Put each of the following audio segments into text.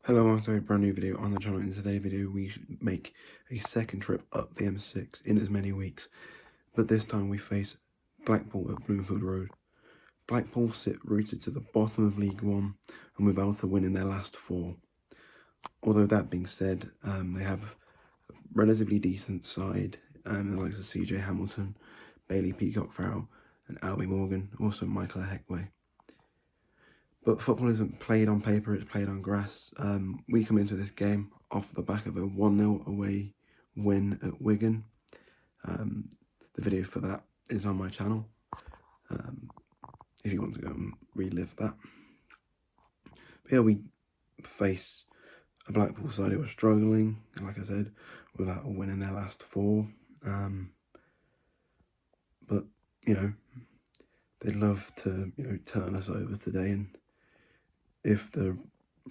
Hello, welcome to a brand new video on the channel. In today's video we make a second trip up the M6 in as many weeks, but this time we face Blackpool at Bloomfield Road. Blackpool sit rooted to the bottom of League One and without a win in their last 4. Although that being said, they have a relatively decent side, the likes of CJ Hamilton, Bailey Peacock-Farrell and Albie Morgan, also Michael Hekway. But football isn't played on paper, it's played on grass. We come into this game off the back of a 1-0 away win at Wigan. The video for that is on my channel, if you want to go and relive that. But yeah, we face a Blackpool side who are struggling, like I said, without a win in their last 4. But, they'd love to, turn us over today, and if the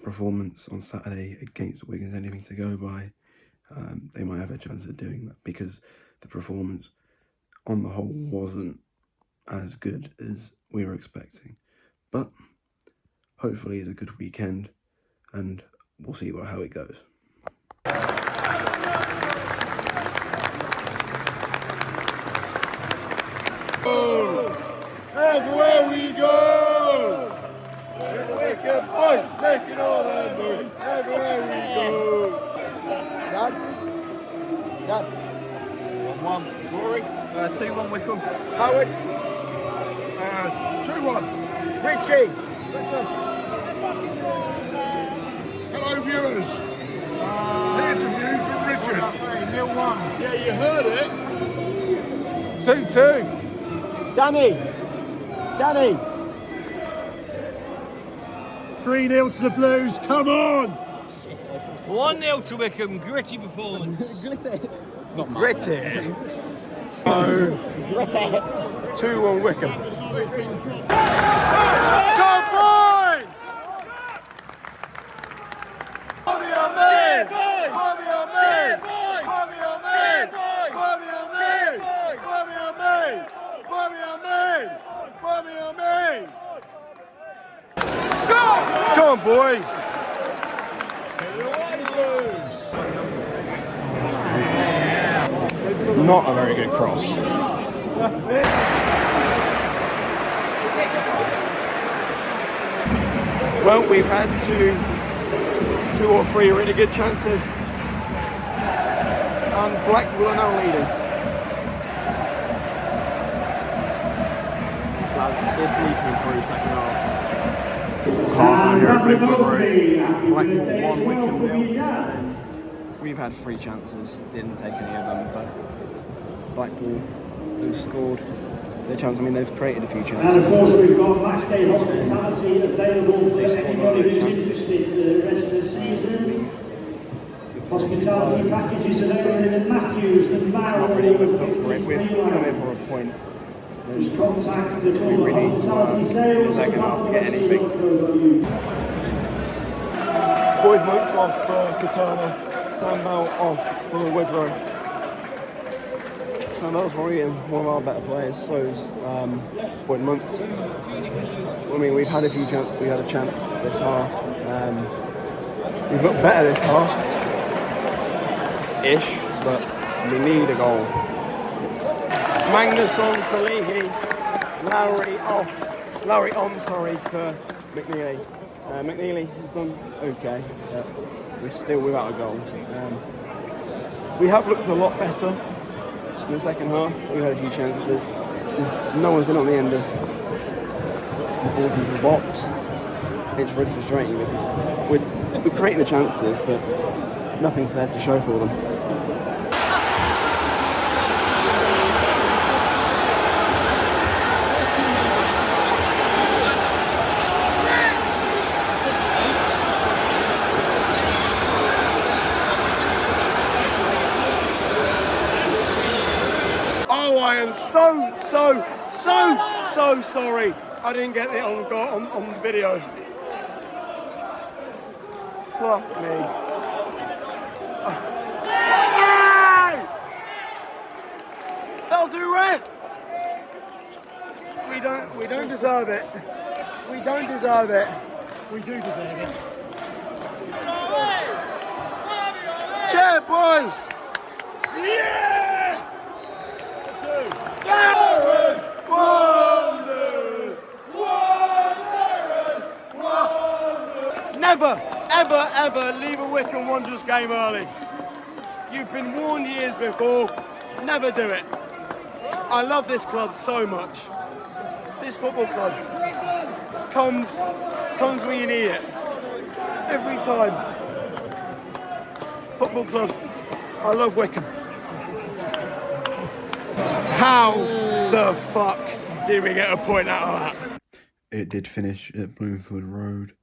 performance on Saturday against Wigan is anything to go by, they might have a chance of doing that, because the performance on the whole wasn't as good as we were expecting. But hopefully it's a good weekend and we'll see how it goes. Everywhere we go! The Wycombe boys making all their noise. Everywhere we go! Dad? 1-1. Rory? 2-1 Wycombe. Howard? 2-1. Richie? Hello viewers. Here's a view from Richard. 0-1. Yeah, you heard it. 2-2. Danny? 3-0 to the Blues, come on! 1-0 to Wycombe, gritty performance. Gritty. Not gritty. Gritty. 2-1 Wycombe. Go boys! Bobby on me! Bobby on me! Bobby on me! Bobby on me! Bobby on me! Bobby on me! Bobby on me! Go on, boys! Not a very good cross. Well, we've had two or three really good chances, and Blackpool are now leading. This needs to improve second half. Hard down here at Bloomfield Road. Blackpool 1, Wycombe 0. We've had 3 chances, didn't take any of them, but Blackpool have scored their chance. I mean, they've created a few chances. And of course, we've got match day hospitality available for anybody who's interested for the rest of the season. Hospitality packages available in Matthews, the Barrow. Not really looked up for it. We've come here for a point. Just contact the club We really need hospitality to sales. the second half to get anything. Boyd Moats off for Katana. Sambal off for Woodrow. Sambal's probably one of our better players, so's Boyd Moats. I mean, we've had a chance this half. We've looked better this half-ish, but we need a goal. Magnus on for Leahy. Lowry on for McNeely. McNeely has done okay. We're still without a goal. We have looked a lot better in the second half. We've had a few chances. No one's been on the end of the box. It's really frustrating because we're creating the chances, but nothing's there to show for them. Oh, I am so sorry. I didn't get it on the video. Fuck me. Hey! That'll do, ref. We don't deserve it. We don't deserve it. We do deserve it. it, boys! Yes! Never, ever, ever leave a Wycombe Wanderers game early. You've been warned years before. Never do it. I love this club so much. This football club comes when you need it. Every time. Football club. I love Wycombe. How the fuck did we get a point out of that? It did finish at Bloomfield Road.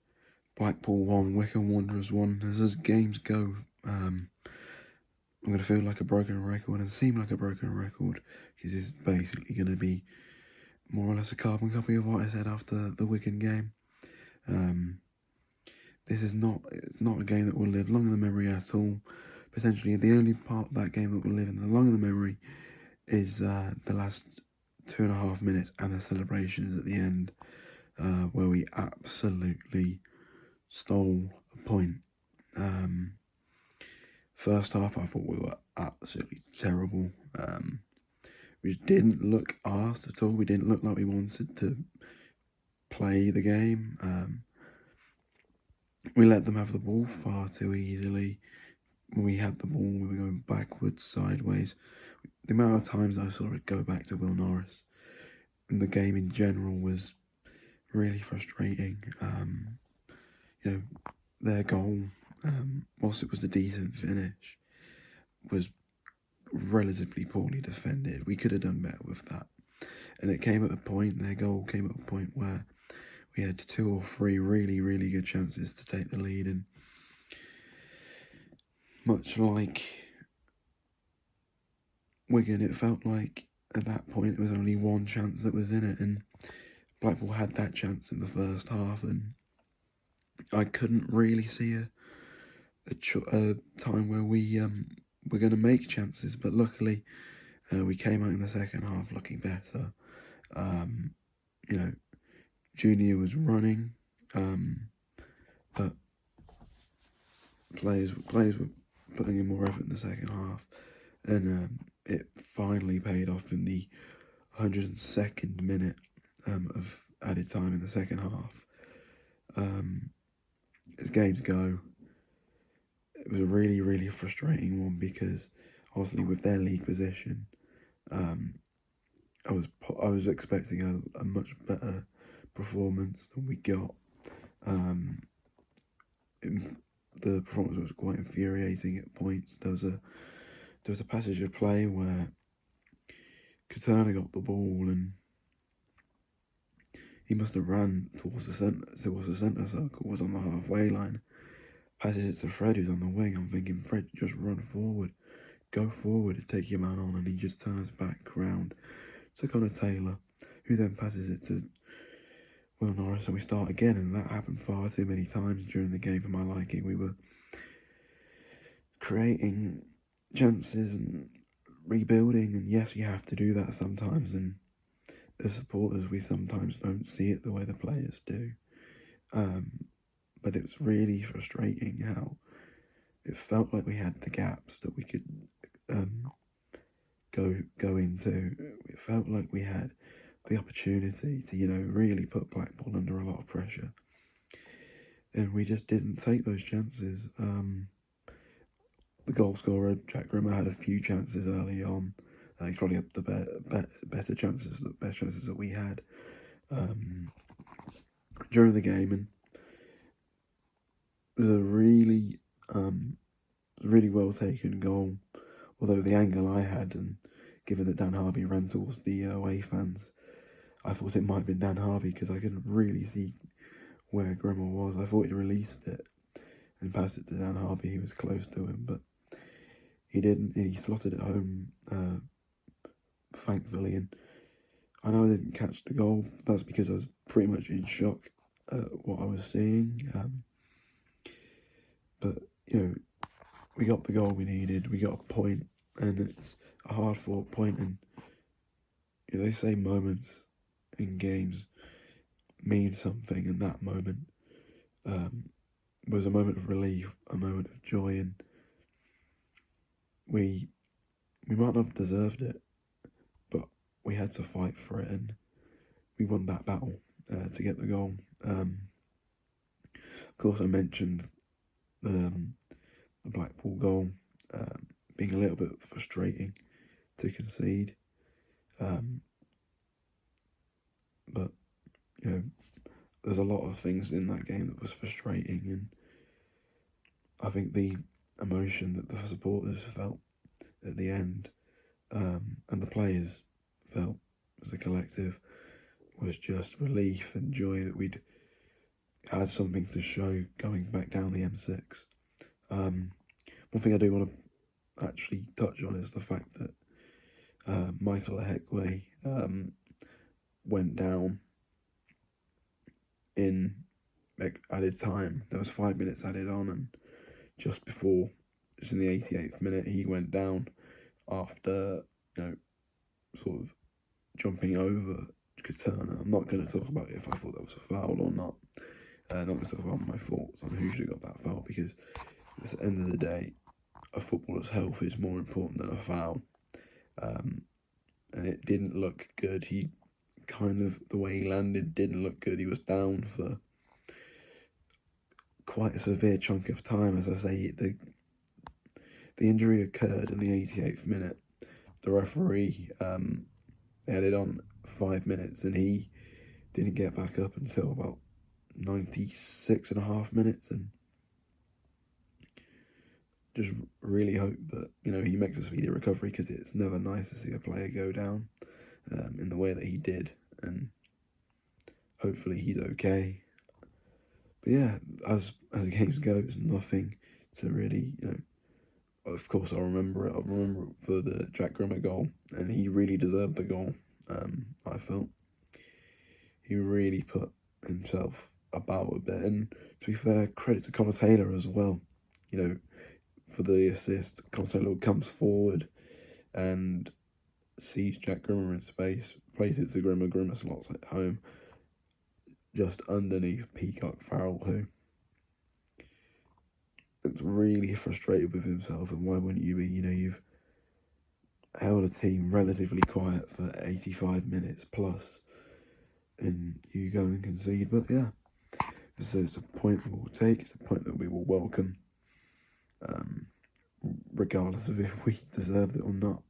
Blackpool 1, Wycombe Wanderers 1. As games go, I'm going to feel like a broken record and seem like a broken record because it's basically going to be more or less a carbon copy of what I said after the Wigan game. It's not a game that will live long in the memory at all. Potentially, the only part of that game that will live in the long in the memory is the last 2.5 minutes and the celebrations at the end, where we absolutely stole a point. First half, I thought we were absolutely terrible. We just didn't look arsed at all. We didn't look like we wanted to play the game. We let them have the ball far too easily. When we had the ball, we were going backwards, sideways. The amount of times I saw it go back to Will Norris, and the game in general was really frustrating. Their goal, whilst it was a decent finish, was relatively poorly defended. We could have done better with that. And it came at a point, their goal came at a point where we had 2 or 3 really, really good chances to take the lead. And much like Wigan, it felt like at that point it was only one chance that was in it. And Blackpool had that chance in the first half. And I couldn't really see a time where we were going to make chances. But luckily, we came out in the second half looking better. Junior was running, but players were putting in more effort in the second half, and it finally paid off in the 102nd minute of added time in the second half. As games go, it was a really, really frustrating one because obviously with their league position, I was expecting a much better performance than we got. The performance was quite infuriating at points. There was a passage of play where Katana got the ball and he must have ran towards the centre circle, was on the halfway line. Passes it to Fred, who's on the wing. I'm thinking, Fred, just run forward, go forward and take your man on, and he just turns back round to Connor Taylor, who then passes it to Will Norris, and we start again, and that happened far too many times during the game for my liking. We were creating chances and rebuilding, and yes, you have to do that sometimes, and as supporters, we sometimes don't see it the way the players do. But it was really frustrating how it felt like we had the gaps that we could go into. It felt like we had the opportunity to, really put Blackpool under a lot of pressure. And we just didn't take those chances. The goal scorer, Jack Grimmer, had a few chances early on. He's probably had the best chances that we had during the game. And it was a really, really well taken goal. Although the angle I had, and given that Dan Harvey ran towards the away fans, I thought it might have been Dan Harvey because I couldn't really see where Grimmer was. I thought he'd released it and passed it to Dan Harvey, who was close to him, but he didn't. He slotted it home, thankfully. And I know I didn't catch the goal. That's because I was pretty much in shock at what I was seeing. But, we got the goal we needed. We got a point, and it's a hard-fought point. And they say moments in games mean something, and that moment was a moment of relief, a moment of joy, and we might not have deserved it, but we had to fight for it, and we won that battle to get the goal. Of course, I mentioned the Blackpool goal being a little bit frustrating to concede, but you know, there's a lot of things in that game that was frustrating, and I think the emotion that the supporters felt at the end, and the players felt as a collective, was just relief and joy that we'd had something to show going back down the M6. One thing I do want to actually touch on is the fact that Michael Ehekwe went down in added time. There was 5 minutes added on, and just before, just in the 88th minute, he went down after, sort of jumping over Katana. I'm not going to talk about if I thought that was a foul or not. Not going to talk about my thoughts on who should have got that foul, because at the end of the day, a footballer's health is more important than a foul. And it didn't look good. He the way he landed didn't look good. He was down for quite a severe chunk of time. As I say, the injury occurred in the 88th minute. The referee added on 5 minutes, and he didn't get back up until about 96.5 minutes, and just really hope that he makes a speedy recovery, because it's never nice to see a player go down in the way that he did, and hopefully he's okay. But yeah, as the games go, there's nothing to really, of course I'll remember it for the Jack Grimmer goal, and he really deserved the goal. I felt he really put himself about a bit, and to be fair, credit to Connor Taylor as well, for the assist. Connor Taylor comes forward and sees Jack Grimmer in space, plays it to Grimmer, Grimmer slots at home, just underneath Peacock Farrell, who looks really frustrated with himself, and why wouldn't you be? You've held a team relatively quiet for 85 minutes plus, and you go and concede. But yeah, so it's a point that we'll take, it's a point that we will welcome, regardless of if we deserved it or not,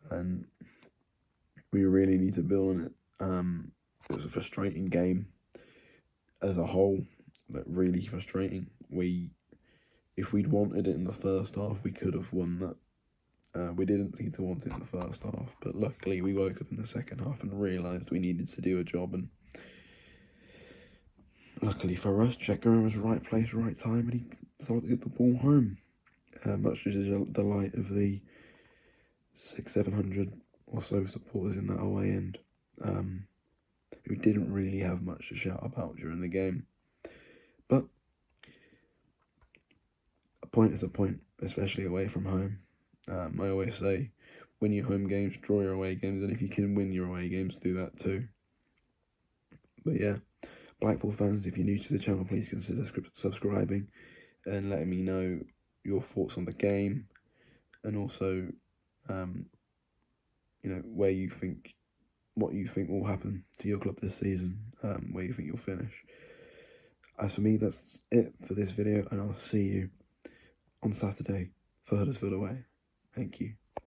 and we really need to build on it. It was a frustrating game as a whole, but really frustrating. If we'd wanted it in the first half, we could have won that. We didn't seem to want it in the first half, but luckily we woke up in the second half and realised we needed to do a job, and luckily for us, Jack Grimmer was right place, right time, and he started to get the ball home, much to the delight of the 600-700 or so supporters in that away end, who didn't really have much to shout about during the game. But a point is a point, especially away from home. I always say, win your home games, draw your away games, and if you can win your away games, do that too. But yeah, Blackpool fans, if you're new to the channel, please consider subscribing and letting me know your thoughts on the game, and also, what you think will happen to your club this season, where you think you'll finish. As for me, that's it for this video, and I'll see you on Saturday for Huddersfield away. Thank you.